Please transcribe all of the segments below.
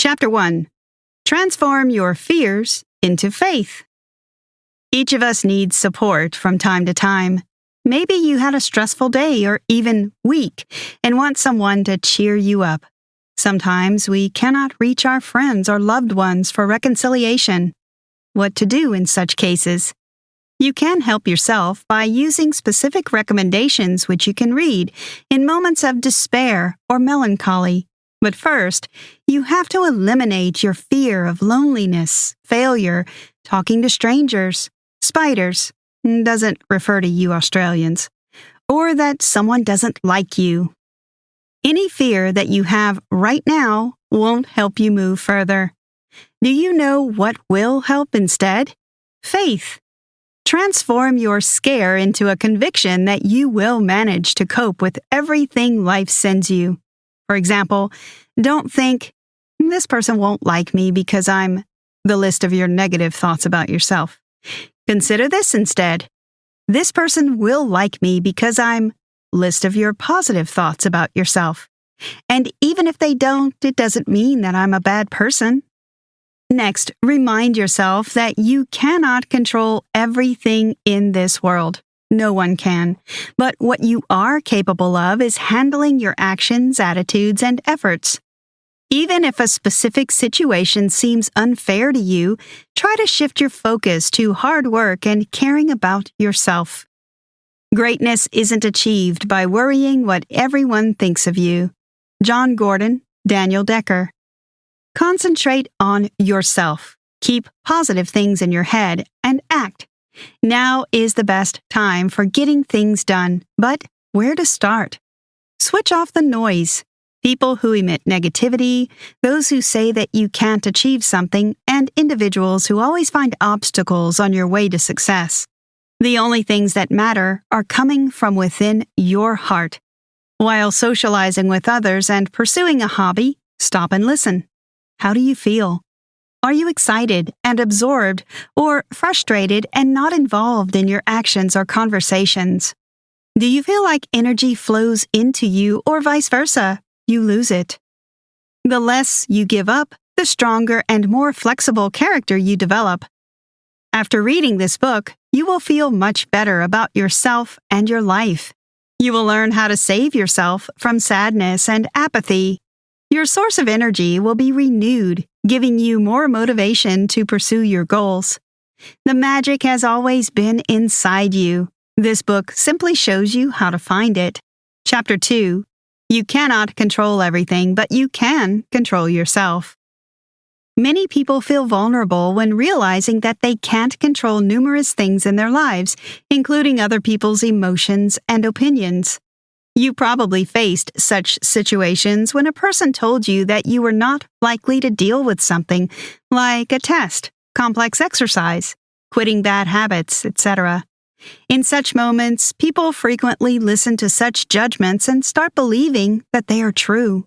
Chapter 1. Transform your fears into faith. Each of us needs support from time to time. Maybe you had a stressful day or even week and want someone to cheer you up. Sometimes we cannot reach our friends or loved ones for reconciliation. What to do in such cases? You can help yourself by using specific recommendations which you can read in moments of despair or melancholy. But first, you have to eliminate your fear of loneliness, failure, talking to strangers, spiders, doesn't refer to you Australians, or that someone doesn't like you. Any fear that you have right now won't help you move further. Do you know what will help instead? Faith. Transform your scare into a conviction that you will manage to cope with everything life sends you. For example, don't think, this person won't like me because I'm the list of your negative thoughts about yourself. Consider this instead. This person will like me because I'm list of your positive thoughts about yourself. And even if they don't, it doesn't mean that I'm a bad person. Next, remind yourself that you cannot control everything in this world. No one can. But what you are capable of is handling your actions, attitudes, and efforts. Even if a specific situation seems unfair to you, try to shift your focus to hard work and caring about yourself. Greatness isn't achieved by worrying what everyone thinks of you. Jon Gordon, Daniel Decker. Concentrate on yourself. Keep positive things in your head and act. Now is the best time for getting things done, but where to start? Switch off the noise. People who emit negativity, those who say that you can't achieve something, and individuals who always find obstacles on your way to success. The only things that matter are coming from within your heart. While socializing with others and pursuing a hobby, stop and listen. How do you feel? Are you excited and absorbed, or frustrated and not involved in your actions or conversations? Do you feel like energy flows into you, or vice versa? You lose it. The less you give up, the stronger and more flexible character you develop. After reading this book, you will feel much better about yourself and your life. You will learn how to save yourself from sadness and apathy. Your source of energy will be renewed, giving you more motivation to pursue your goals. The magic has always been inside you. This book simply shows you how to find it. Chapter 2. You cannot control everything, but you can control yourself. Many people feel vulnerable when realizing that they can't control numerous things in their lives, including other people's emotions and opinions. You probably faced such situations when a person told you that you were not likely to deal with something, like a test, complex exercise, quitting bad habits, etc. In such moments, people frequently listen to such judgments and start believing that they are true.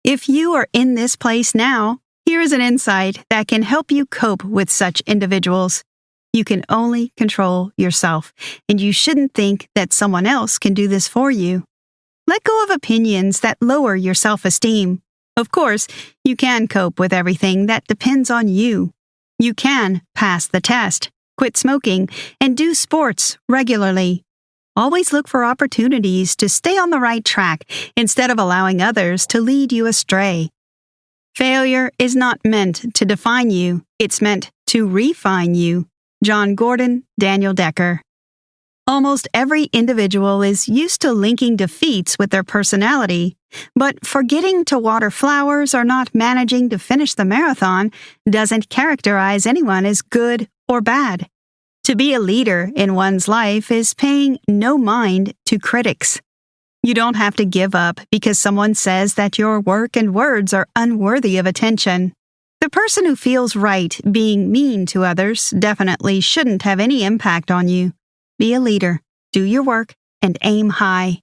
If you are in this place now, here is an insight that can help you cope with such individuals. You can only control yourself, and you shouldn't think that someone else can do this for you. Let go of opinions that lower your self-esteem. Of course, you can cope with everything that depends on you. You can pass the test, quit smoking, and do sports regularly. Always look for opportunities to stay on the right track instead of allowing others to lead you astray. Failure is not meant to define you, it's meant to refine you. Jon Gordon, Daniel Decker. Almost every individual is used to linking defeats with their personality, but forgetting to water flowers or not managing to finish the marathon doesn't characterize anyone as good or bad. To be a leader in one's life is paying no mind to critics. You don't have to give up because someone says that your work and words are unworthy of attention. The person who feels right being mean to others definitely shouldn't have any impact on you. Be a leader, do your work, and aim high.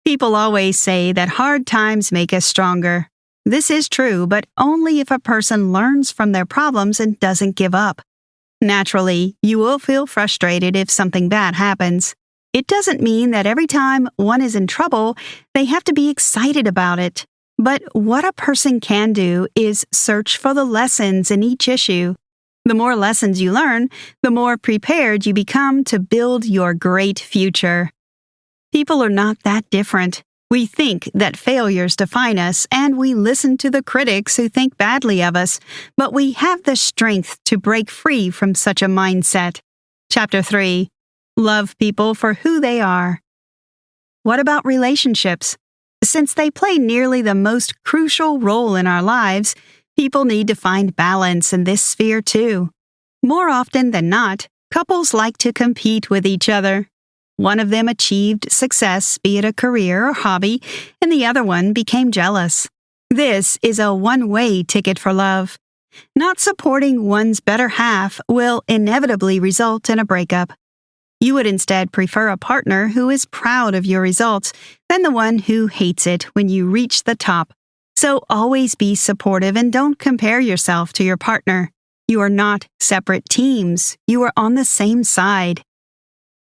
People always say that hard times make us stronger. This is true, but only if a person learns from their problems and doesn't give up. Naturally, you will feel frustrated if something bad happens. It doesn't mean that every time one is in trouble, they have to be excited about it. But what a person can do is search for the lessons in each issue. The more lessons you learn, the more prepared you become to build your great future. People are not that different. We think that failures define us, and we listen to the critics who think badly of us, but we have the strength to break free from such a mindset. Chapter 3. Love people for who they are. What about relationships? Since they play nearly the most crucial role in our lives, people need to find balance in this sphere too. More often than not, couples like to compete with each other. One of them achieved success, be it a career or hobby, and the other one became jealous. This is a one-way ticket for love. Not supporting one's better half will inevitably result in a breakup. You would instead prefer a partner who is proud of your results than the one who hates it when you reach the top. So always be supportive and don't compare yourself to your partner. You are not separate teams. You are on the same side.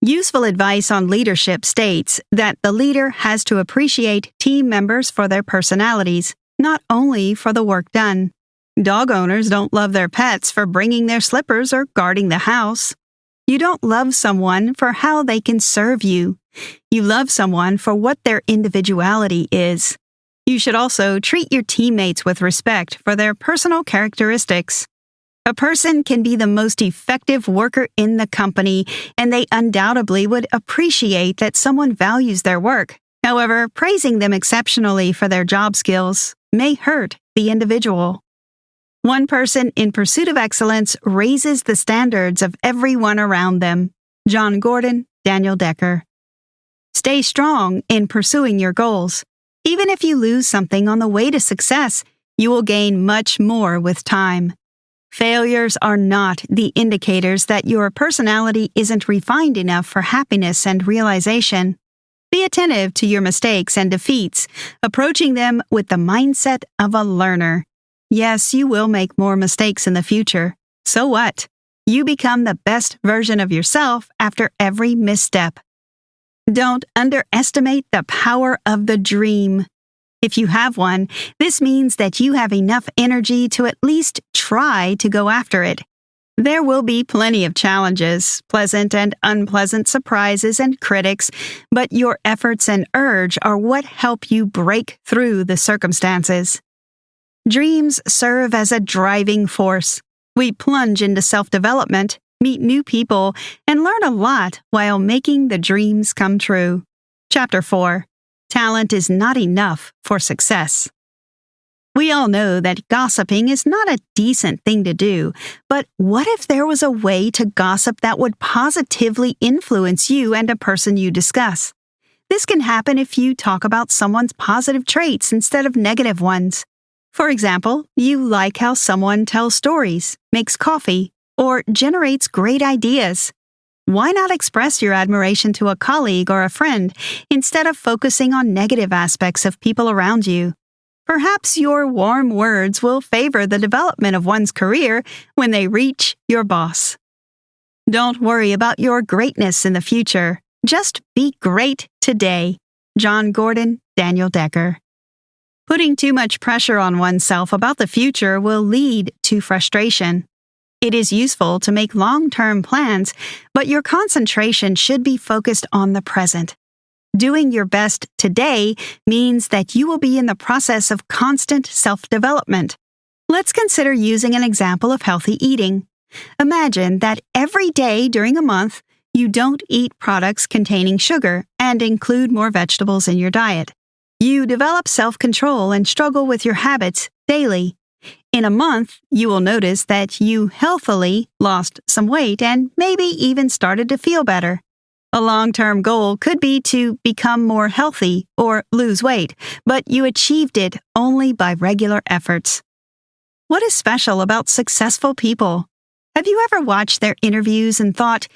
Useful advice on leadership states that the leader has to appreciate team members for their personalities, not only for the work done. Dog owners don't love their pets for bringing their slippers or guarding the house. You don't love someone for how they can serve you. You love someone for what their individuality is. You should also treat your teammates with respect for their personal characteristics. A person can be the most effective worker in the company, and they undoubtedly would appreciate that someone values their work. However, praising them exceptionally for their job skills may hurt the individual. One person in pursuit of excellence raises the standards of everyone around them. Jon Gordon, Daniel Decker. Stay strong in pursuing your goals. Even if you lose something on the way to success, you will gain much more with time. Failures are not the indicators that your personality isn't refined enough for happiness and realization. Be attentive to your mistakes and defeats, approaching them with the mindset of a learner. Yes, you will make more mistakes in the future. So what? You become the best version of yourself after every misstep. Don't underestimate the power of the dream. If you have one, this means that you have enough energy to at least try to go after it. There will be plenty of challenges, pleasant and unpleasant surprises and critics, but your efforts and urge are what help you break through the circumstances. Dreams serve as a driving force. We plunge into self-development, meet new people, and learn a lot while making the dreams come true. Chapter 4. Talent is not enough for success. We all know that gossiping is not a decent thing to do, but what if there was a way to gossip that would positively influence you and a person you discuss? This can happen if you talk about someone's positive traits instead of negative ones. For example, you like how someone tells stories, makes coffee, or generates great ideas. Why not express your admiration to a colleague or a friend instead of focusing on negative aspects of people around you? Perhaps your warm words will favor the development of one's career when they reach your boss. Don't worry about your greatness in the future. Just be great today. Jon Gordon, Daniel Decker. Putting too much pressure on oneself about the future will lead to frustration. It is useful to make long-term plans, but your concentration should be focused on the present. Doing your best today means that you will be in the process of constant self-development. Let's consider using an example of healthy eating. Imagine that every day during a month, you don't eat products containing sugar and include more vegetables in your diet. You develop self-control and struggle with your habits daily. In a month, you will notice that you healthily lost some weight and maybe even started to feel better. A long-term goal could be to become more healthy or lose weight, but you achieved it only by regular efforts. What is special about successful people? Have you ever watched their interviews and thought,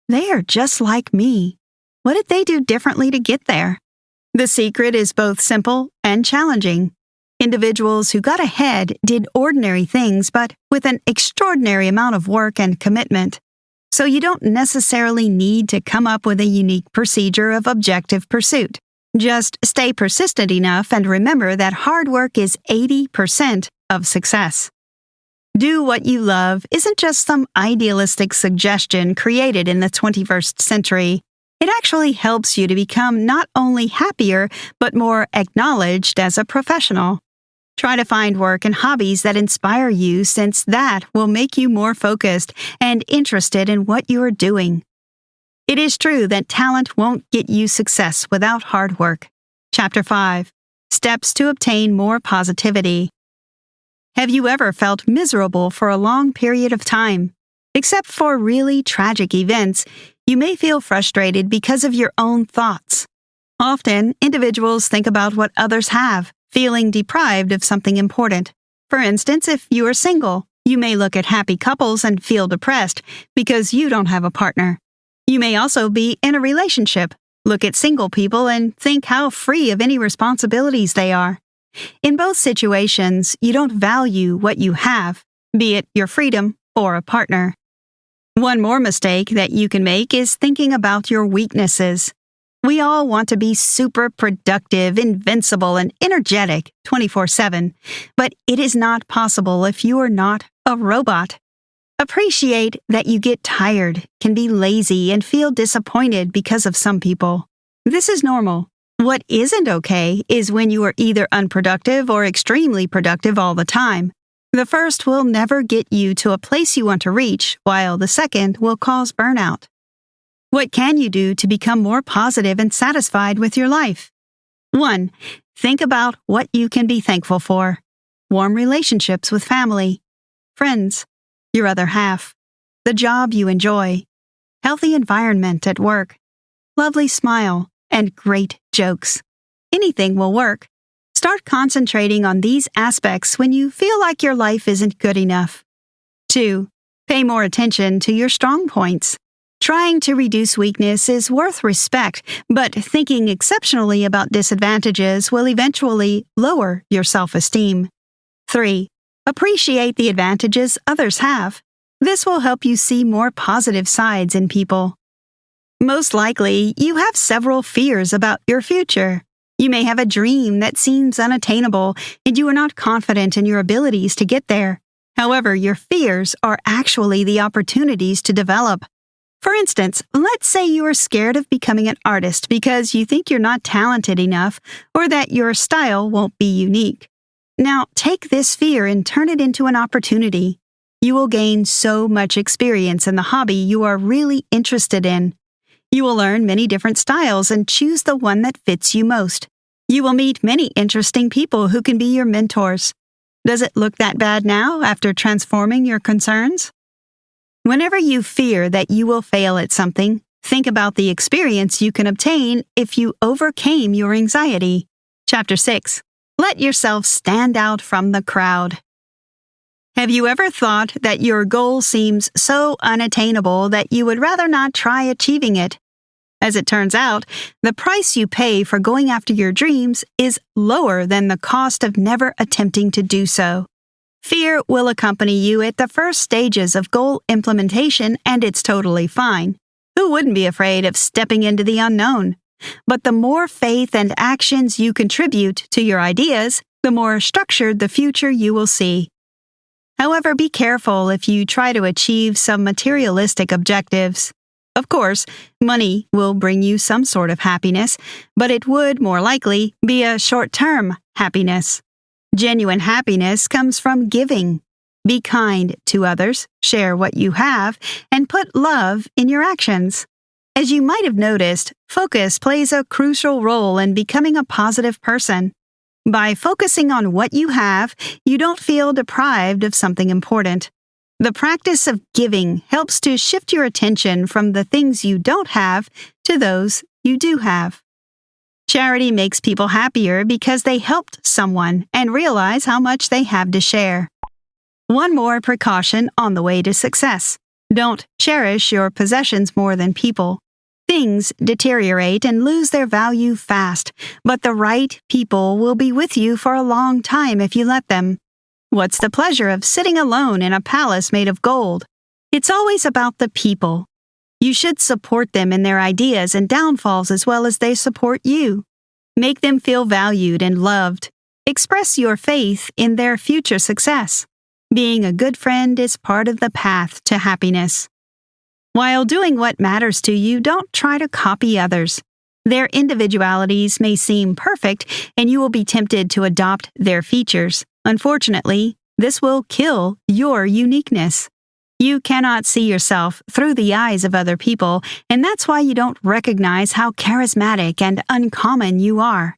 they are just like me? What did they do differently to get there? The secret is both simple and challenging. Individuals who got ahead did ordinary things, but with an extraordinary amount of work and commitment. So you don't necessarily need to come up with a unique procedure of objective pursuit. Just stay persistent enough and remember that hard work is 80% of success. Do what you love isn't just some idealistic suggestion created in the 21st century. It actually helps you to become not only happier, but more acknowledged as a professional. Try to find work and hobbies that inspire you, since that will make you more focused and interested in what you are doing. It is true that talent won't get you success without hard work. Chapter 5. Steps to obtain more positivity. Have you ever felt miserable for a long period of time? Except for really tragic events, you may feel frustrated because of your own thoughts. Often, individuals think about what others have, feeling deprived of something important. For instance, if you are single, you may look at happy couples and feel depressed because you don't have a partner. You may also be in a relationship, look at single people and think how free of any responsibilities they are. In both situations, you don't value what you have, be it your freedom or a partner. One more mistake that you can make is thinking about your weaknesses. We all want to be super productive, invincible, and energetic 24/7, but it is not possible if you are not a robot. Appreciate that you get tired, can be lazy, and feel disappointed because of some people. This is normal. What isn't okay is when you are either unproductive or extremely productive all the time. The first will never get you to a place you want to reach, while the second will cause burnout. What can you do to become more positive and satisfied with your life? 1. Think about what you can be thankful for. Warm relationships with family, friends, your other half, the job you enjoy, healthy environment at work, lovely smile, and great jokes. Anything will work. Start concentrating on these aspects when you feel like your life isn't good enough. 2. Pay more attention to your strong points. Trying to reduce weakness is worth respect, but thinking exceptionally about disadvantages will eventually lower your self-esteem. 3. Appreciate the advantages others have. This will help you see more positive sides in people. Most likely, you have several fears about your future. You may have a dream that seems unattainable, and you are not confident in your abilities to get there. However, your fears are actually the opportunities to develop. For instance, let's say you are scared of becoming an artist because you think you're not talented enough or that your style won't be unique. Now, take this fear and turn it into an opportunity. You will gain so much experience in the hobby you are really interested in. You will learn many different styles and choose the one that fits you most. You will meet many interesting people who can be your mentors. Does it look that bad now after transforming your concerns? Whenever you fear that you will fail at something, think about the experience you can obtain if you overcame your anxiety. Chapter 6. Let yourself stand out from the crowd. Have you ever thought that your goal seems so unattainable that you would rather not try achieving it? As it turns out, the price you pay for going after your dreams is lower than the cost of never attempting to do so. Fear will accompany you at the first stages of goal implementation, and it's totally fine. Who wouldn't be afraid of stepping into the unknown? But the more faith and actions you contribute to your ideas, the more structured the future you will see. However, be careful if you try to achieve some materialistic objectives. Of course, money will bring you some sort of happiness, but it would more likely be a short-term happiness. Genuine happiness comes from giving. Be kind to others, share what you have, and put love in your actions. As you might have noticed, focus plays a crucial role in becoming a positive person. By focusing on what you have, you don't feel deprived of something important. The practice of giving helps to shift your attention from the things you don't have to those you do have. Charity makes people happier because they helped someone and realize how much they have to share. One more precaution on the way to success. Don't cherish your possessions more than people. Things deteriorate and lose their value fast, but the right people will be with you for a long time if you let them. What's the pleasure of sitting alone in a palace made of gold? It's always about the people. You should support them in their ideas and downfalls as well as they support you. Make them feel valued and loved. Express your faith in their future success. Being a good friend is part of the path to happiness. While doing what matters to you, don't try to copy others. Their individualities may seem perfect, and you will be tempted to adopt their features. Unfortunately, this will kill your uniqueness. You cannot see yourself through the eyes of other people, and that's why you don't recognize how charismatic and uncommon you are.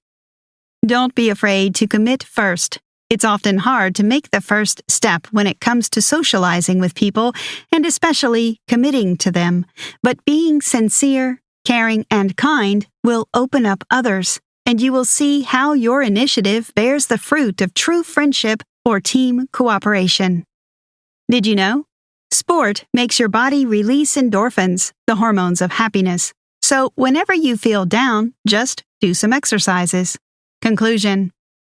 Don't be afraid to commit first. It's often hard to make the first step when it comes to socializing with people, and especially committing to them. But being sincere, caring, and kind will open up others, and you will see how your initiative bears the fruit of true friendship or team cooperation. Did you know? Sport makes your body release endorphins, the hormones of happiness. So whenever you feel down, just do some exercises. Conclusion: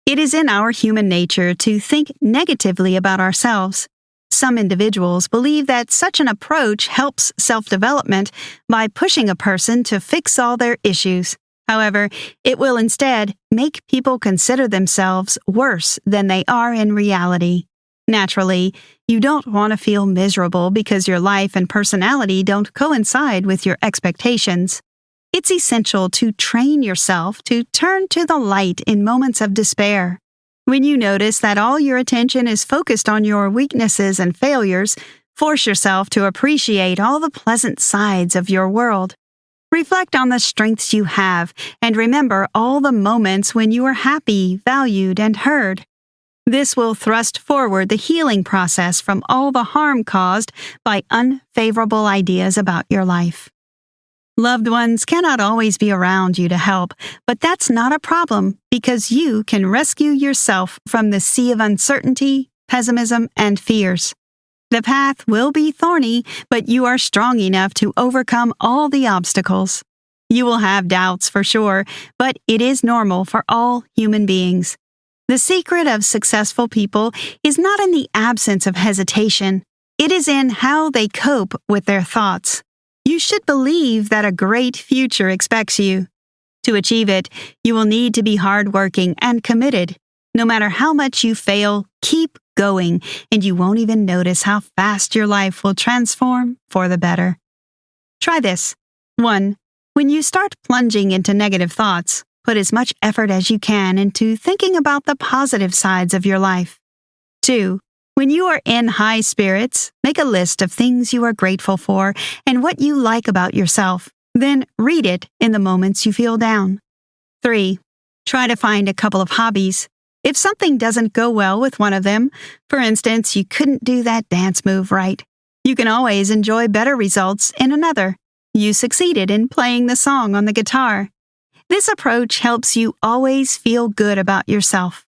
it is in our human nature to think negatively about ourselves. Some individuals believe that such an approach helps self-development by pushing a person to fix all their issues. However, it will instead make people consider themselves worse than they are in reality. Naturally, you don't want to feel miserable because your life and personality don't coincide with your expectations. It's essential to train yourself to turn to the light in moments of despair. When you notice that all your attention is focused on your weaknesses and failures, force yourself to appreciate all the pleasant sides of your world. Reflect on the strengths you have and remember all the moments when you were happy, valued, and heard. This will thrust forward the healing process from all the harm caused by unfavorable ideas about your life. Loved ones cannot always be around you to help, but that's not a problem because you can rescue yourself from the sea of uncertainty, pessimism, and fears. The path will be thorny, but you are strong enough to overcome all the obstacles. You will have doubts for sure, but it is normal for all human beings. The secret of successful people is not in the absence of hesitation. It is in how they cope with their thoughts. You should believe that a great future expects you. To achieve it, you will need to be hardworking and committed. No matter how much you fail, keep going, and you won't even notice how fast your life will transform for the better. Try this. 1. When you start plunging into negative thoughts, put as much effort as you can into thinking about the positive sides of your life. 2. When you are in high spirits, make a list of things you are grateful for and what you like about yourself. Then read it in the moments you feel down. 3. Try to find a couple of hobbies. If something doesn't go well with one of them, for instance, you couldn't do that dance move right, you can always enjoy better results in another. You succeeded in playing the song on the guitar. This approach helps you always feel good about yourself.